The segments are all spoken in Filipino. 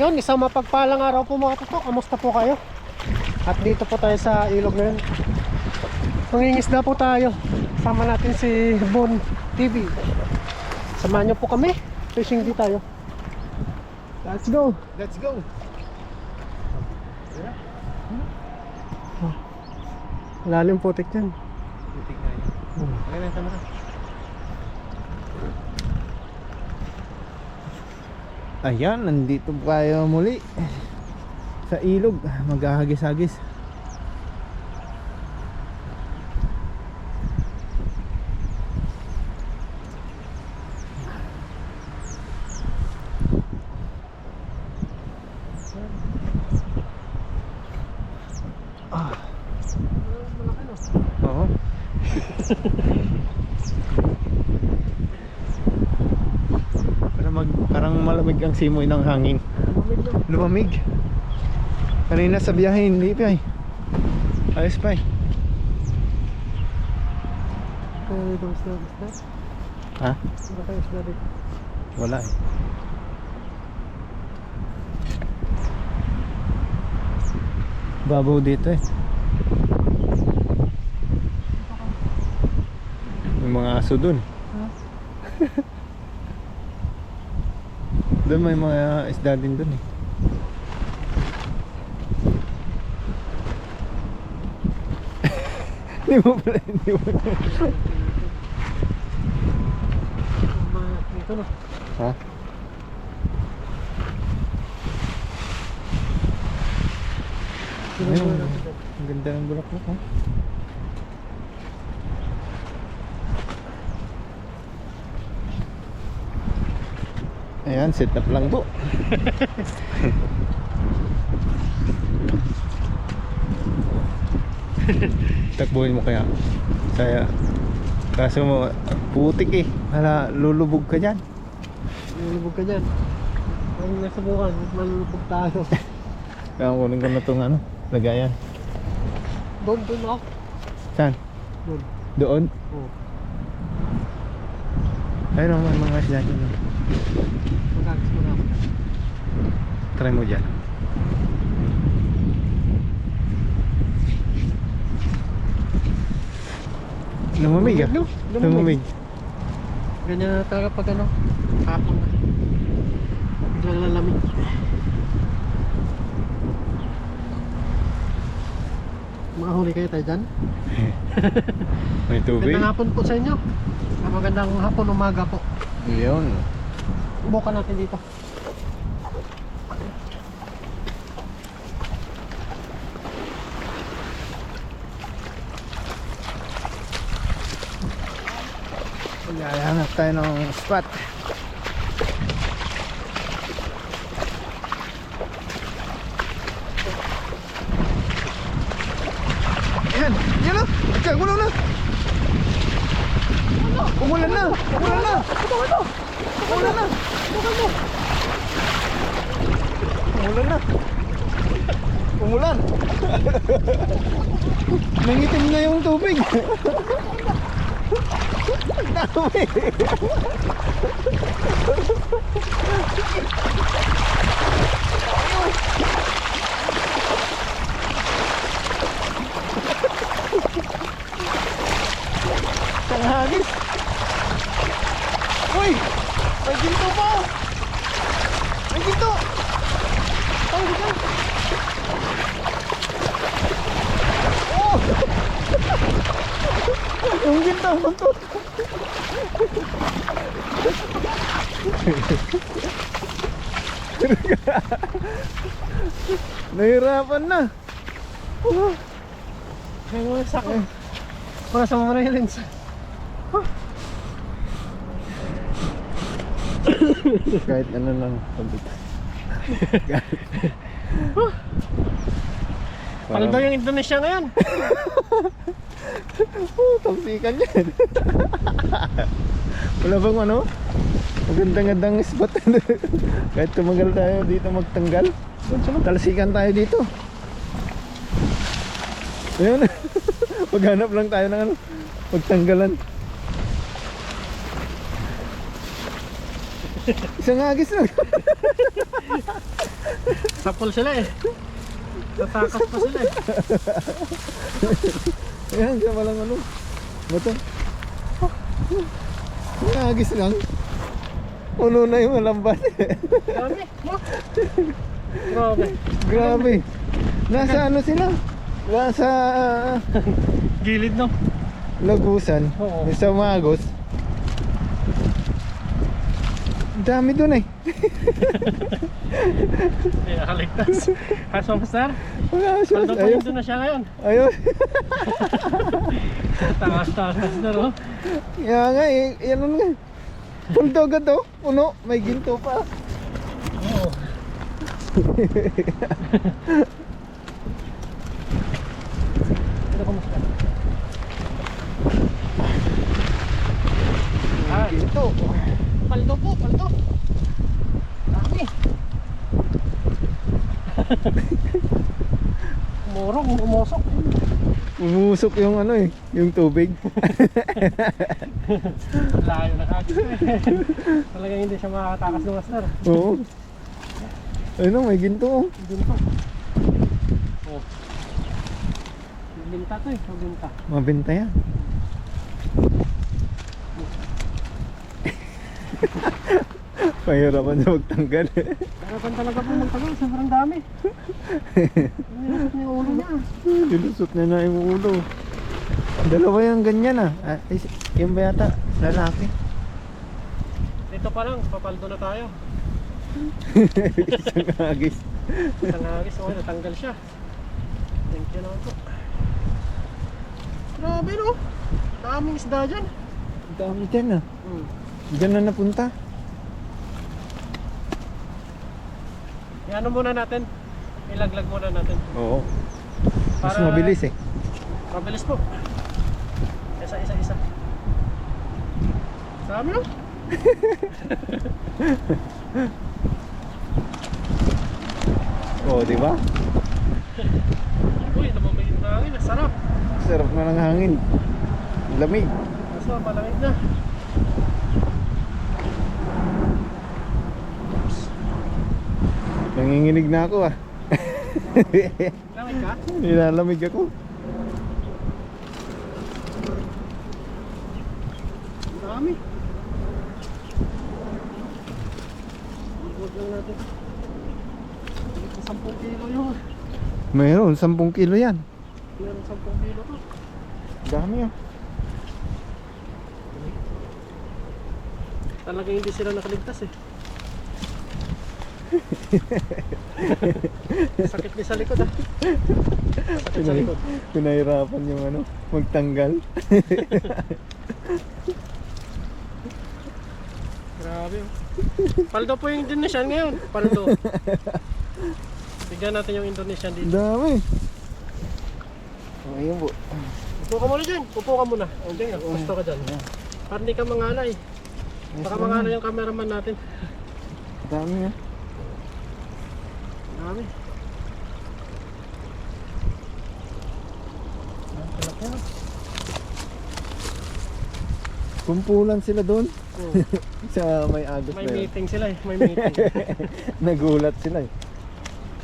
Yun, isang mapagpalang araw po mga tutok. Kamusta po kayo? At dito po tayo sa ilog ngayon. Mangingisda po tayo. Sama natin si Bon TV. Samahan nyo po kami. Fishing di tayo. Let's go. Let's go. Lalim putik yan. Putik na yun. Okay na, sama na. Ayan, nandito po tayo muli sa ilog, maghahagis-hagis. Oo. Parang malamig ang simoy ng hangin. Lumamig. Kanina sa biyahe hindi pa eh. Ayos pa eh. Ha? Wala eh. Babaw dito eh. May mga aso dun. Doon may mga isda din doon eh. Hindi mo pala, hindi mo. Dito no. Ha? Ayun, ang ganda ng bulaklak ha. Ayan, set up lang po. Takbuhin mo kaya. Saya. Kaso mo, putik eh. Hala, lulubog ka dyan. Lulubog ka dyan. Ang nasubukan, malulubog tayo. Kaya kunin ko na itong ano, lagayan. Doon ako. Saan? Doon. Doon? Oo. Ayun naman mga isda dyan. Magagis mo na ako. Try mo dyan. Lumamig ah. Lumamig. Ganyan na talaga pag ano, hapon na. Biglang lalamig. Makahuli kayo tayo dyan. May tubig. Magandang hapon po sa inyo. Magandang hapon, umaga po. Yun. Bukan natin dito. Hanap tayo ng spot. Yan, yan na. Diyan, gulong na. Umulan na. Umulan na. Umulan na. Umulan na. Umulan. Nangitim na yung tubig. Dami. Tanghagis. Ay, dito! Ay, dito! Oh! Yung ginto, ito. Nahirapan na. May mga sako. Para sa mga na lens. Kahit ano lang. Paldo yung Indonesia ngayon. Tampikan yan. Wala bang ano? Magandang-gandang spot. Kahit tumagal tayo dito magtanggal. Talsikan tayo dito. Ayun. Maghanap lang tayo ng ano, magtanggalan. Isang agis lang. Sapol sila eh. Tatakas pa sila eh. Ayan, siya walang ano. Bato. Isang agis lang. Puno na yung alambat. Grabe. Grabe. Grabe. Nasa ano sila? Nasa Gilid no? Lagusan. Oo. Sa Magos. Dami dun eh. Hindi nakaligtas. Kaso master, Wala siya. paldo pa Ayun. yun na siya ngayon. Ayun. Takas-takas na no? Kaya nga eh. Yan nga. Pundo agad oh. Puno. May ginto pa. Oo. Ito kumusta? Ah, Ginto. paldo po, paldo. Dami. Umurong, umusok. Umusok yung ano eh. Yung tubig. Layo na kagad eh. Talagang hindi siya makakatakas ng master. Oo. Ayun oh, may ginto oh. Binta. Oh. Binta to eh, binta. Mabenta yan. Pahirapan na magtanggal. Harapan talaga po magtagal, sobrang dami. Nilusot niya yung ulo niya. Nilusot na na yung ulo. Dalawa yung ganyan ah. Yung ba yata? Lalaki. Dito pa lang, papaldo na tayo. Isang agis. Isang agis, okay, natanggal siya. Thank you naman po. Grabe no? Daming isda dyan. Ang dami dyan ah. Diyan na napunta. Ano muna natin? Ilaglag muna natin. Oo. Mas Para- mabilis eh. Mabilis po. Isa. Dami no? Oo, di ba? Uy, namamigit na hangin, sarap. Sarap na ng hangin. Lamig. Kaso, malamig na. Nanginginig na ako ah. Lamig ka? Nilalamig ako. Ang dami. Huwag lang natin. 10 kilo yun. Mayroon, 10 kilo yan. Meron 10 kilo to. Dami ah. Talagang hindi sila nakaligtas eh. Sakit niya sa likod ah. Sakit sa likod. Pinahirapan yung ano, magtanggal. Grabe oh. Paldo po yung Indonesian ngayon. Paldo. Bigyan natin yung Indonesian dito. Dami. Ayun po. Upo ka muna dyan. Upo ka muna. O dyan, gusto ka dyan. Para hindi ka mangalay. Baka mangalay yung cameraman natin. Dami ah. Dami. Ang kalak yan. Kumpulan sila doon. Oh. Sa may agos May na yun. meeting sila eh. May meeting. Nagulat sila eh.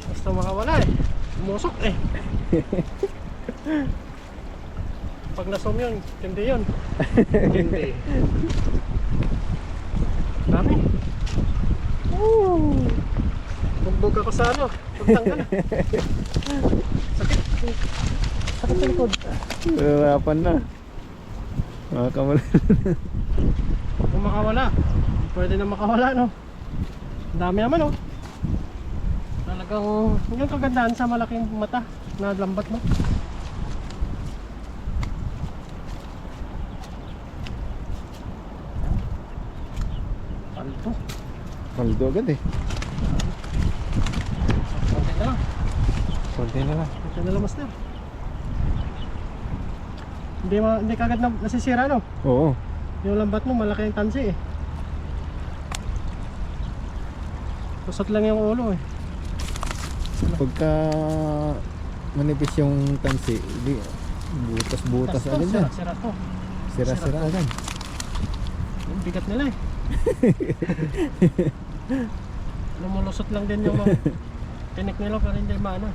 Basta makawala eh. Umusok eh. Pag nasom yun, hindi yun. Hindi. Dami. Woo! Nalubog ako sa ano. Pagtanggal. Sakit. Sakit sa likod. Hirapan na. Makakamala. Kung makawala. Pwede na makawala, no? Ang dami naman, no? Talagang yung kagandahan sa malaking mata na lambat, no? Palto. Maldo agad eh. Konti na lang. Konti na lang. Konti na lang, master. Hindi kagad na nasisira, no? Oo. Yung lambat mo, malaki yung tansi, eh. Kusot lang yung ulo, eh. Pagka manipis yung tansi, di butas-butas Tas to, agad yan. sira to. Sira-sira agad. Yung bigat nila, eh. Lumulusot lang din yung mga tinik nila para hindi maano.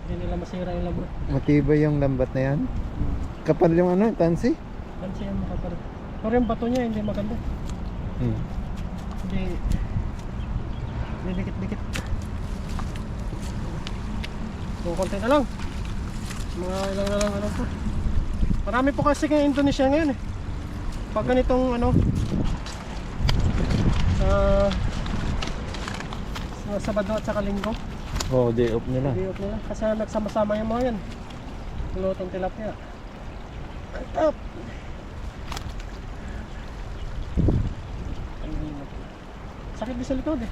Hindi nila masira yung lambat. Matibay yung lambat na yan. Kapal yung ano, tansi. Tansi yung makapalit. Pero yung bato niya hindi maganda. Hmm. Hindi dikit-dikit. So, konti na lang. Mga ilang na lang ano po. Marami po kasi ng Indonesia ngayon, eh. Pag ganitong ano sa Sabado at saka Linggo, Oo, day off nila. biyok nila. Kasi nagsama-sama yung mga yan. Lutong tilapia. Up! Sakit din sa likod, eh.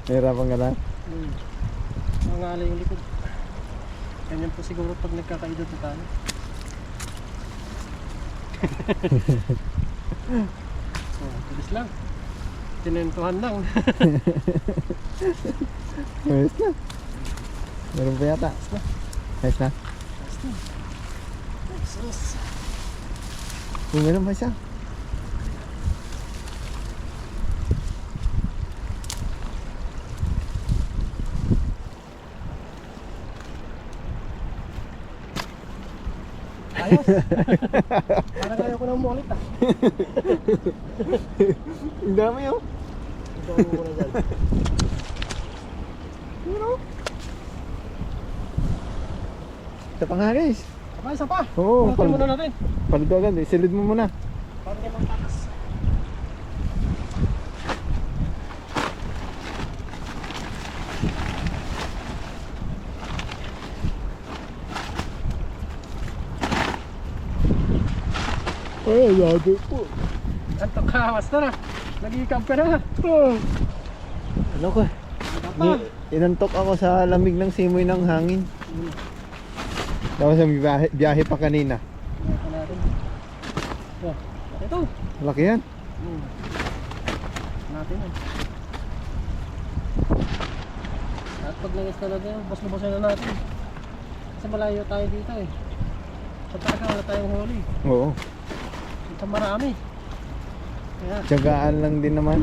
Nahirapan ka na? Mangala yung likod. Ganyan po siguro pag nagkakaedad na tayo. Bilis lang. Tinentuhan lang. Ayos na. Meron pa yata. Ayos na. Sus. Meron pa siya. Ayos. Parang ayaw ko nang mulit, ah. Ang dami oh. Ito ang muna dyan. Ito pa nga guys. Isa pa. Oo, Pulutin muna natin. paldo agad eh. Silid mo muna. Para hindi magtakas. Ay, lagi po. Antok ka, basta na. Nag-i-camp ka na. Ano ko? Pa. Inantok ako sa lamig ng simoy ng hangin. Tapos biyahe pa kanina. Ito natin. Ito. Laki yan. Natin yan. At pag nangis na natin, bus-busin na natin. Kasi malayo tayo dito, eh. Sa talaga wala tayong huli. Oo. Ito marami. Kaya, Tiyagaan lang din naman.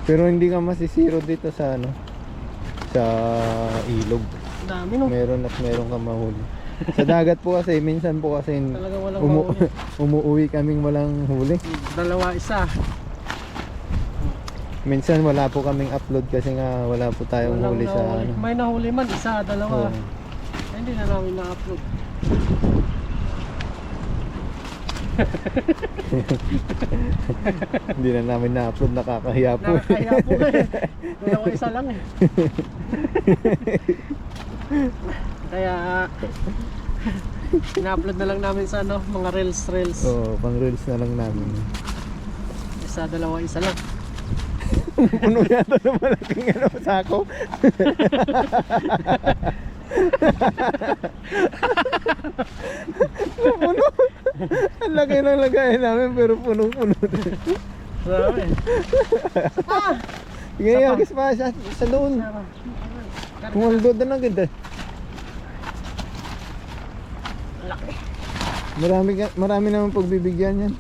Pero hindi ka masisiro dito sa ano, sa ilog. dami no. Meron at meron ka mahuli. Sa dagat po kasi, minsan po kasi Talaga walang mahuli. umuwi kaming walang huli. Dalawa, isa. Minsan wala po kaming upload kasi nga wala po tayong Walang huli sa nahuli. ano. May nahuli man, isa, dalawa. Oo. Ay, hindi na namin na-upload. Hindi na namin na-upload, nakakahiya po. Nakakaya po eh. Dalawa, isa lang eh. Kaya ina-upload na lang namin sa ano, mga reels. Oo, pang reels na lang namin. Isa, dalawa, isa lang. Puno yata na malaking ano, sako. Puno. Ang laki ng lagayan namin pero punong-puno din. Grabe. Sige, agis pa sa doon. Pumaldo doon agad eh. Laki. Marami naman pagbibigyan yan.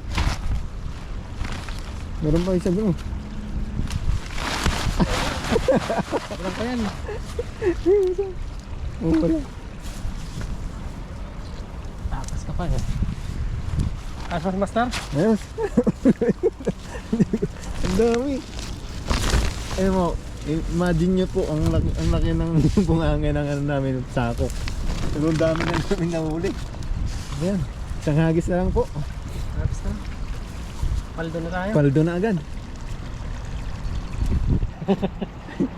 Meron pa isa doon. Wala pa yan. Oo, wala. Takas ka pa eh. Asmas master? Ayos. Dami. Eh mo, imagine nyo po ang laki ng bunganga ng ano namin sako. Ang dami na namin nahuli. Ayan, isang hagis na lang po. Tapos na. Paldo na tayo. Paldo na agad.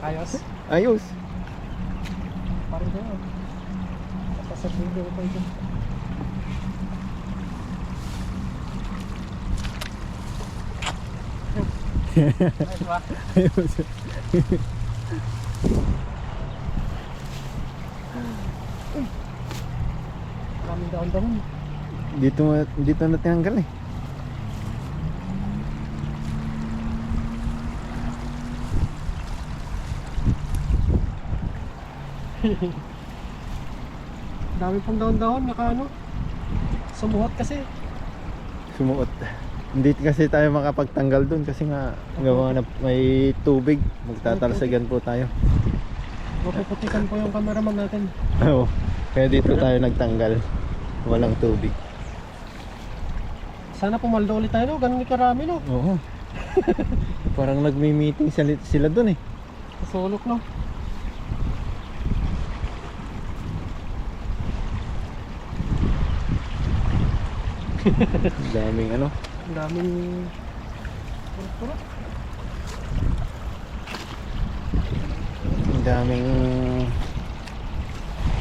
Ayos. Ayos. Parang doon. Sa video ko ito. Ayos ba? Ayos. Maraming daon-daon. Dito na tinanggal eh. Dami pang daon-daon, naka ano. Sumuhot kasi. Sumuot. Hindi kasi tayo makapagtanggal dun kasi nga gawa na may tubig. Magtatalsagan po tayo. Mapuputikan po yung cameraman natin. Oo. Kaya dito tayo nagtanggal. Walang tubig. Sana pumaldo ulit tayo, no? Ganun karami, no? Oo. Parang nagmi-meeting sila dun eh. Sa sulok, no? Daming ano. Ang daming purot-purot. Ang daming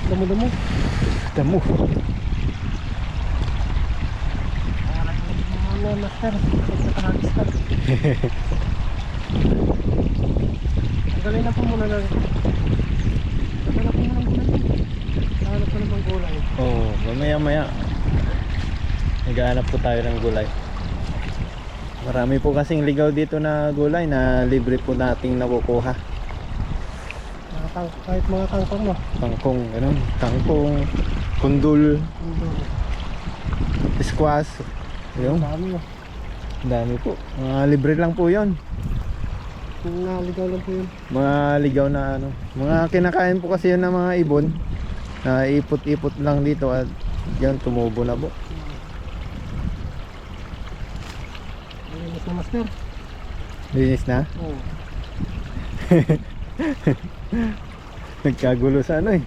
Damo-damo. damo. Ano, master? Pagkakahagis ka. Galing na po muna lang. Naghanap po muna ng gulay. Naghanap po ng gulay. Oo, mamaya-maya. Naghahanap po tayo ng gulay. Marami po kasing ligaw dito na gulay na libre po nating nakukuha. Kahit mga kangkong, no? Kangkong, ganun. Kangkong, kundul, squash. Yun, Dami, no? ang dami po. Mga libre lang po yon. Naligaw lang po yun. Mga ligaw na ano. Mga kinakain po kasi yun ng mga ibon. Na ipot-ipot lang dito at yan tumubo na po. Linis na, master. Linis na. Oo. Nagkagulo sa ano eh.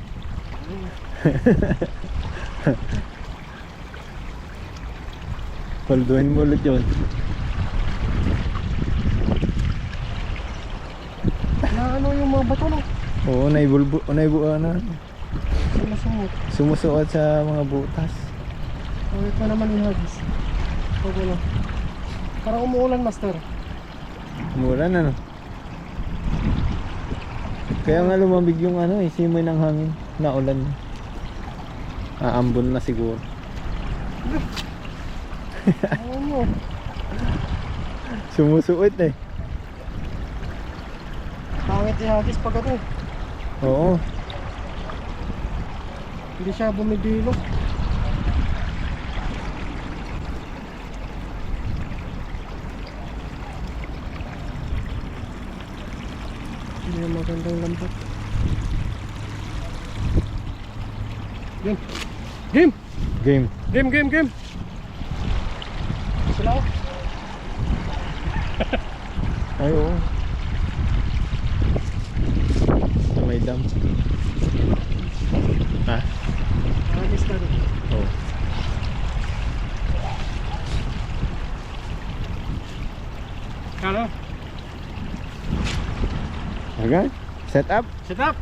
Palduin mo ulit yun. Na ano yung mga bato, no? Oo, na Sumusumot. sumusuot sa mga butas. Pagkat pa naman yung hagis. Pag ano. Parang umuulan, master. Mura na no. Kaya nga lumamig yung ano eh, simoy ng hangin. Naulan. Aambon na siguro. Ano? Sumusuot eh. Pangit yung hagis pag ano. Oo. Hindi siya bumibilo. Hindi yung magandang lambat. Game! Game! Game. Game! Game! Game! Sila ako. Ay oo. Sa may dam. Ha? Hagis na rin. Oo. Kano? Okay. Set up. Set up!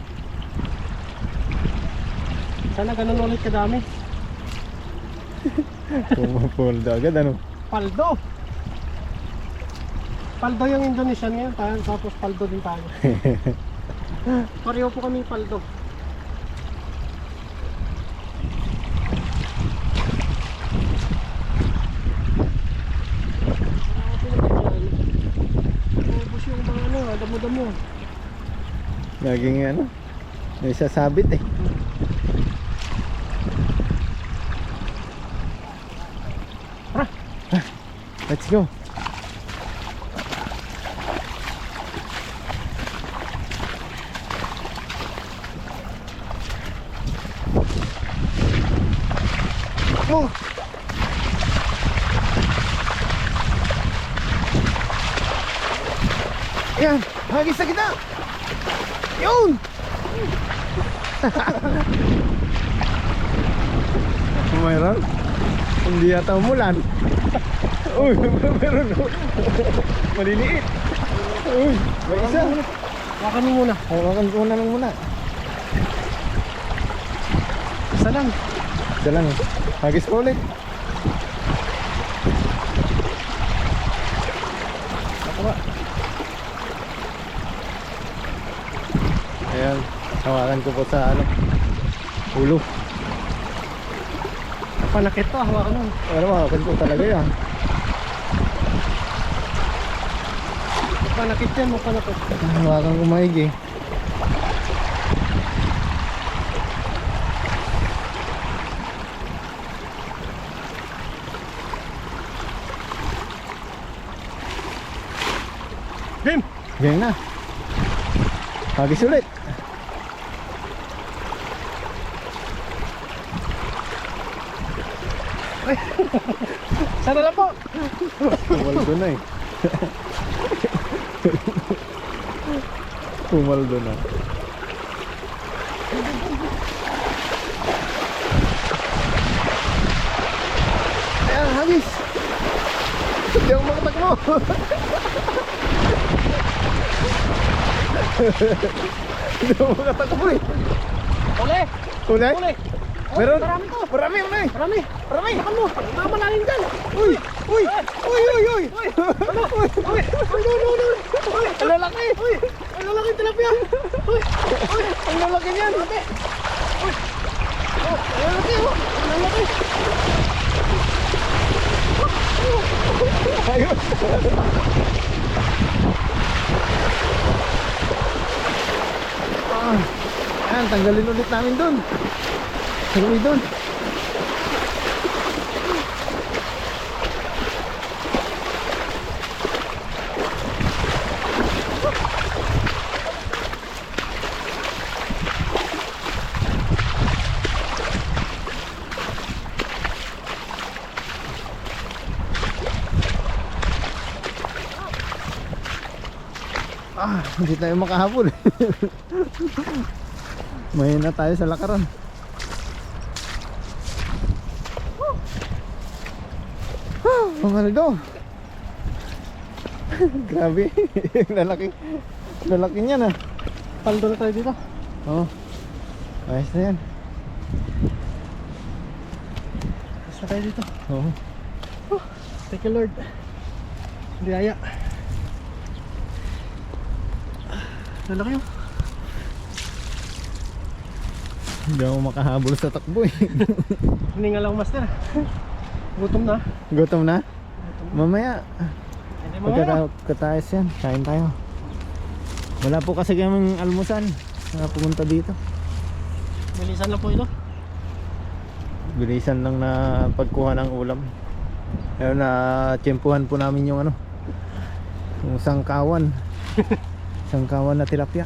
Sana ganun ulit kadami. Pumapoldo agad ano. Paldo! Paldo yung Indonesian ngayon, tapos paldo din tayo. Pareho po kami paldo. Ubus yung mga ano, damo-damo. Laging ano. May sasabit eh. Let's go. Oh! Yan, hagis sa gitna. Yun! Mayroon? Hindi yata umulan. Uy, meron. Maliliit. Uy, may isa. Hawakan mo muna. Hawakan ko na lang muna. Isa lang. Isa lang. Hagis ko ulit. Ako ba? Ayan, hawakan ko po sa ano, ulo. Panakit to, hawakan mo. Pero hawakan ko talaga yan. Panakit yan, mo panakit. Hawakan ko maigi. Game! Ganyan na. Hagis ulit. Sana lang po! Pumaldo na eh. Pumaldo na. Ayan, hagis. Hindi ako makatakbo. Hindi ako makatakbo eh. Uli! Uli? Uli! Meron? Marami to! Marami, marami. Marami! Marami. Takan mo! Mamalalim dyan! Uy! Uy! Uy! Uy! Uy! Uy! Ano? Uy! Uy! Uy! No! Uy! Ang lalaki! Uy! Ang lalaki tilapia! Uy! Uy! Ang lalaki niyan! Ate! Uy! Oh! Ang lalaki! Oh! Ang lalaki! Ayun! Ayan, tanggalin ulit namin dun. Tanggalin dun. Hindi tayo makahabol. Mahina tayo sa lakaran. Pumaldo. Grabe. Lalaki niya na. Paldo na tayo dito. Oo. Ayos na yan. Basta tayo dito. Oo. Thank you Lord. Hindi aya. Lalaki yun. Hindi ako makahabol sa takbo eh. Hiningal ako master. Gutom na. Gutom na? Mamaya. Hindi mo kaya. Pagkatayos yan, kain tayo. Wala po kasi kaming almusan na pumunta dito. Bilisan lang po ito. Bilisan lang na pagkuha ng ulam. Ayun, na tiyempuhan po namin yung ano, yung sangkawan. Sangkawan na tilapia.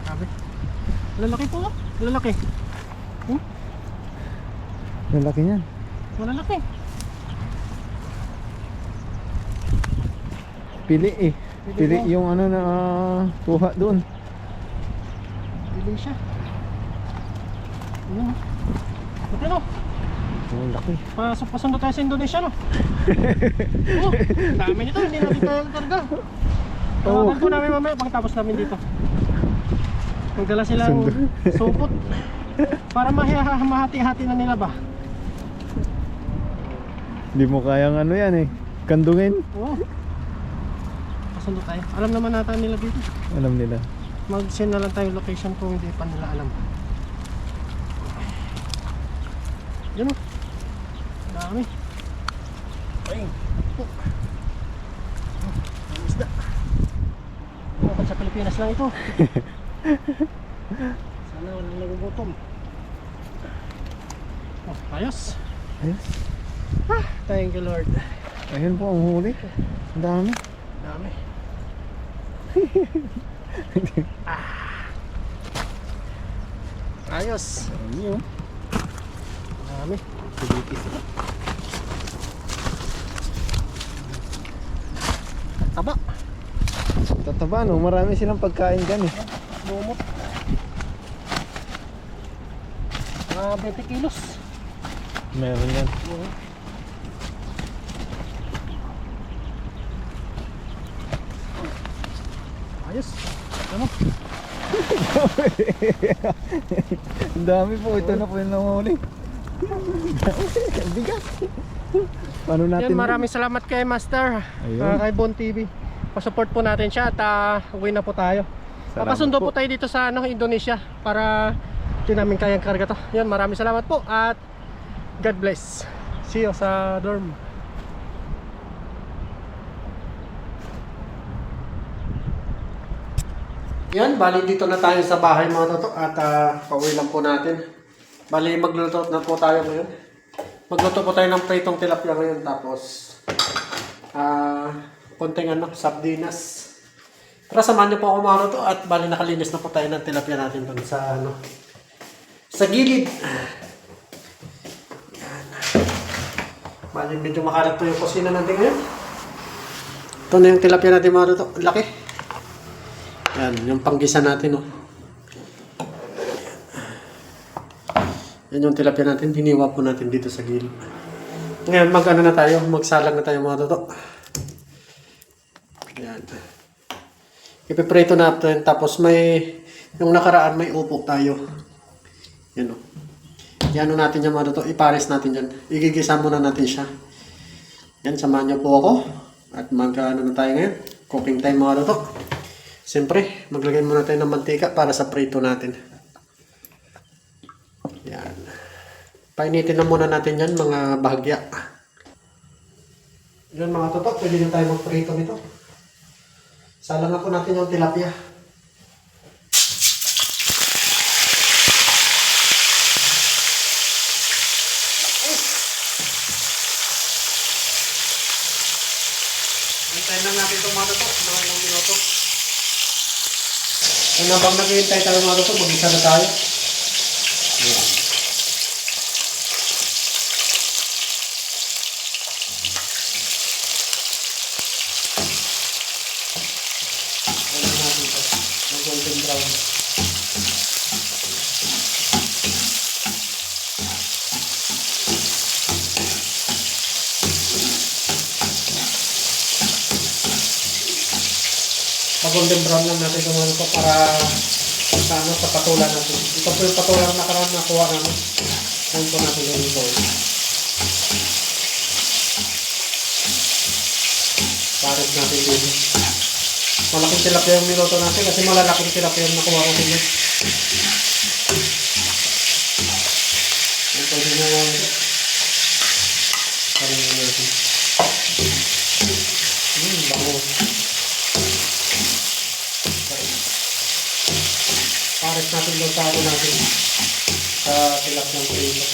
Grabe. Lalaki po. Lalaki. Lalaki niyan. Malalaki. Pili eh. Pili mo. yung ano na kuha doon. Bili siya. Ano? Buti no? Ang laki. Pasundo tayo sa Indonesia no? Oh, dami nito. Hindi natin tayo karga. Tawagan po namin mamaya pagtapos namin dito. Magdala silang supot. Para mahati-hati na nila ba? Hindi mo kayang ano yan eh. Kandungin. Oo. Pasundo tayo. Alam naman natin nila dito. Alam nila. Mag-send na lang tayo location kung hindi pa nila alam. Yan o. Dami. Ayun. Ang isda. Dapat sa Pilipinas lang ito. Sana walang nagugutom. Oh, ayos. Ayos. Thank you Lord. Ayun po ang huli. Ang dami. Dami. Ayos. Ayun. Dami. Sidikis. Taba. Tataba no, marami silang pagkain dyan eh. Lumot. 20 kilos. Meron yan. Ayos. Ano? Ang dami po, ito na po yung namuli. Ang bigat. Paano natin? Yan, maraming salamat kay Master. Ayun. Kay Bon TV. Pa-support po natin siya at uwi na po tayo. Salamat Papasundo po po. tayo dito sa Indonesia para di namin kayang karga to. Yan, maraming salamat po at God bless. See you sa dorm. Yan, bali dito na tayo sa bahay mga toto at pauwi lang po natin. Bali magluluto na po tayo ngayon. Magluto po tayo ng pritong tilapia ngayon tapos konting sardinas. Tara, samahan niyo po ako mga toto at bali nakalinis na po tayo ng tilapia natin dun sa sa gilid. Yan. Bali medyo makalat po yung kusina natin ngayon. Ito na yung tilapia natin mga toto. Laki. Yan, yung panggisa natin, oh. Yan yung tilapia natin, hiniwa po natin dito sa gilid. Ngayon, na tayo, magsalang na tayo mga toto. Yan. Ipiprito natin, tapos yung nakaraan may upo tayo. Yan, oh. Yan natin yung mga toto, ipares natin yan. Igigisa muna natin siya. Yan, samahan niyo po ako. At na tayo ngayon. Cooking time mga toto. Siyempre, maglagay muna tayo ng mantika para sa prito natin. Yan. Painitin na muna natin yan, mga bahagya. Yan mga toto, pwede na tayo magprito nito. Salang na po natin yung tilapia. Hintayin lang natin itong mga toto, mga ilang minuto. Kung nabang naghihintay tayo mga toto, mag-isa na tayo. Ayan. Ayan natin ito. Mag-golden brown. Mag-golden brown lang natin yung ito para sa patulan natin. Ito po yung patulan na nakaraan nakuha namin. Ayan po natin yung ito. Pares natin dito. Malaking tilapia yung niloto natin kasi malalaking tilapia yung nakuha natin yun. Ito din na yung parin natin. Bango. Pares natin yung sago natin sa tilapia ng prito.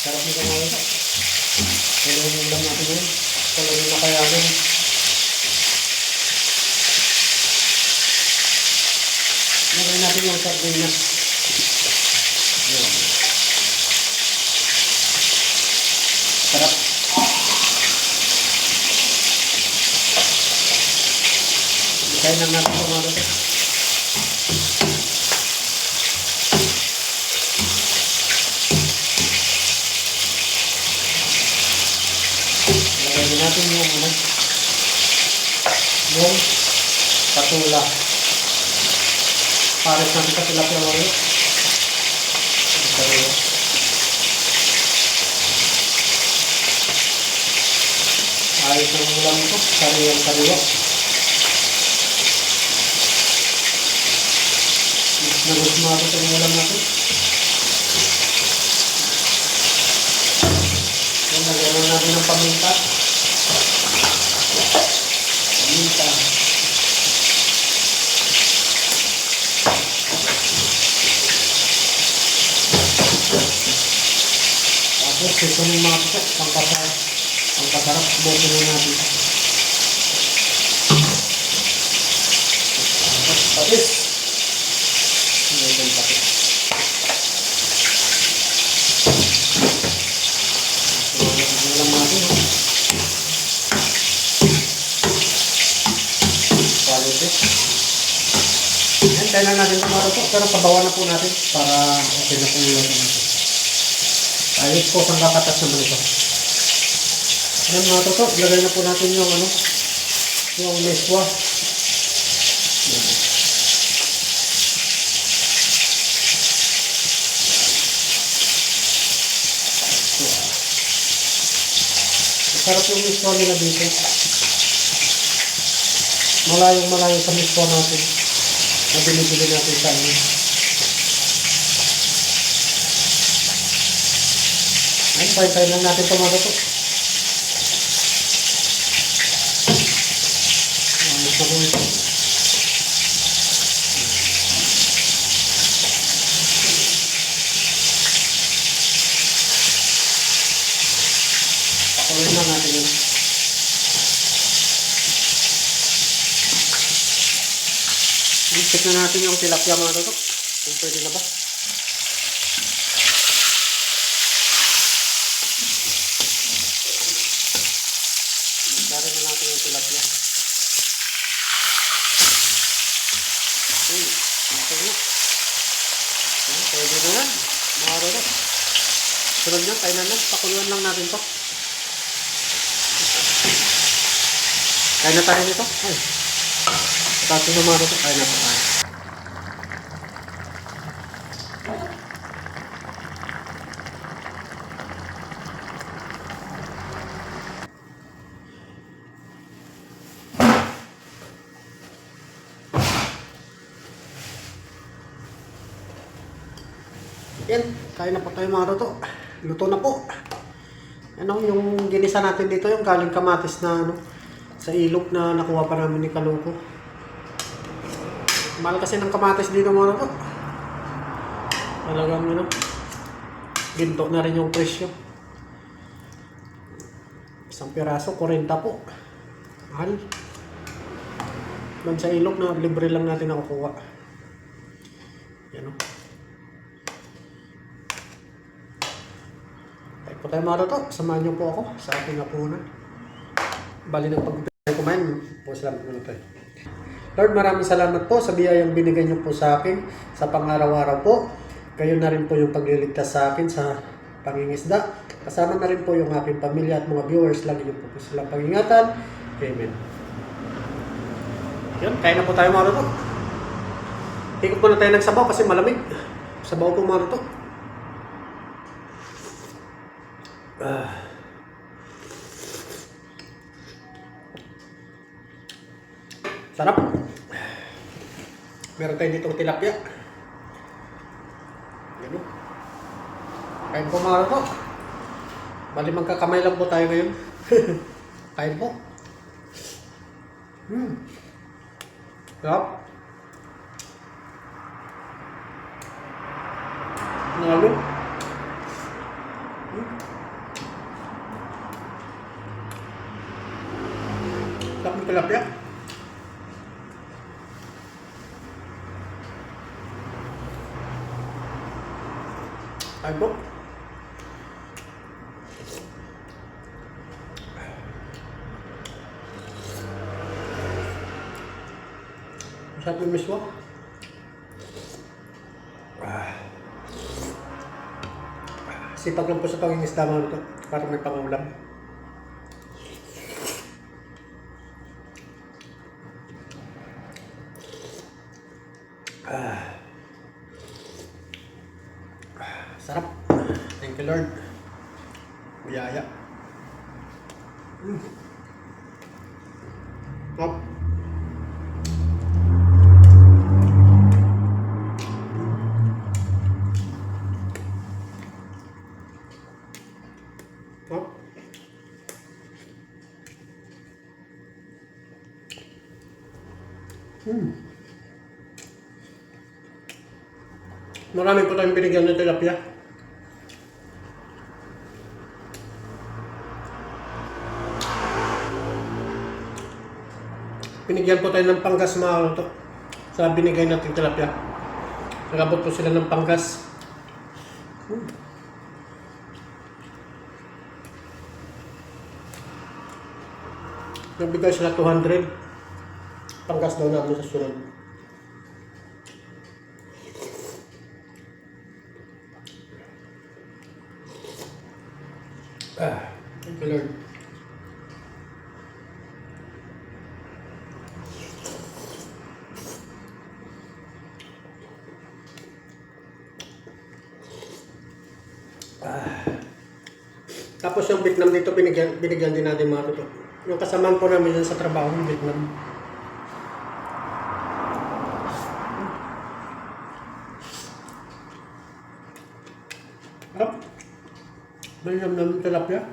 Sarap nito mga ito. Kailangan yung ulam natin yun. Kailangan na kaya yun. Lagay natin yung sardinas. Sarap. Ikain lang natin ito mga ito. Lagay natin yung patula. Pares natin sa tilapia mo yun. Ayos ang ulam ito. Sariwa. Nagos mga ito sa ulam natin. Lagyan natin ng paminta. Tapos ito yung mga ito, pangkasarap, boto na natin. Tapos patis. Ngayon patis. Ulam natin. Hintay lang natin ito maluto. Pero sabawan na po natin para okay na po yung luto natin. Ayos po sang kakatas naman ito. Ayan mga toto, ilagay na po natin yung yung meswa. Sarap yung meswa nila dito. Malayong-malayo sa meswa natin. Na binibili natin sa inyo. Ay, pahintay lang natin ito mga toto. Ayos na po ito. Pakuloy na natin yun. Check na natin yung tilapia mga toto. Kung pwede na ba. Dari na natin yung tilapia. Okay na. Pwede na yan. Mga toto. Sunod nyo, kainan na. Pakuluan lang natin to. Kain na tayo nito. Ay. Tapos na mga toto. Kain na pa tayo. Yan, kain na po tayo mga toto. Luto na po. Yung ginisa natin dito, yung galing kamatis na sa ilog na nakuha pa namin ni Kaloko. Mahal kasi ng kamatis dito mga toto. Talagang ginto na rin yung presyo. Isang piraso, 40 po. Mahal. Man sa ilog na libre lang natin nakukuha. Yan o. Tayo po tayo mga toto. Samahan niyo po ako sa ating hapunan. Bali ng pag kumain po, salamat muna tayo. Lord, maraming salamat po sa biyayang binigay niyo po sa akin sa pang-araw-araw po. Kayo na rin po yung pagliligtas sa akin sa pangingisda. Kasama na rin po yung aking pamilya at mga viewers. Lagi niyo po silang pag-ingatan. Amen. Yun, kain na po tayo mga toto. Higop muna tayo ng sabaw kasi malamig. Sabaw po mga toto. Sarap. Meron tayo ditong tilapia. Yan o. Kain po mga toto. Bali magkakamay lang po tayo ngayon. Kain po. Sarap. Nalo. Sarap ng tilapia. Kain po. Masarap yung miswa. Sipag lang po sa pangingisda mga ito para may pangulam. Sarap. Thank you Lord. Biyaya. Hop. Hop. Marami po tayong binigyan ng tilapia. Binigyan po tayo ng panggas mga toto sa binigay natin tilapia. Nagabot po sila ng panggas. Nagbigay sila 200. Panggas daw namin sa sunod. Lord. Tapos yung Vietnam dito, binigyan din natin mga tuto. Yung kasamaan po namin yun sa trabaho ng Vietnam. Harap. Binigyan namin tilapia.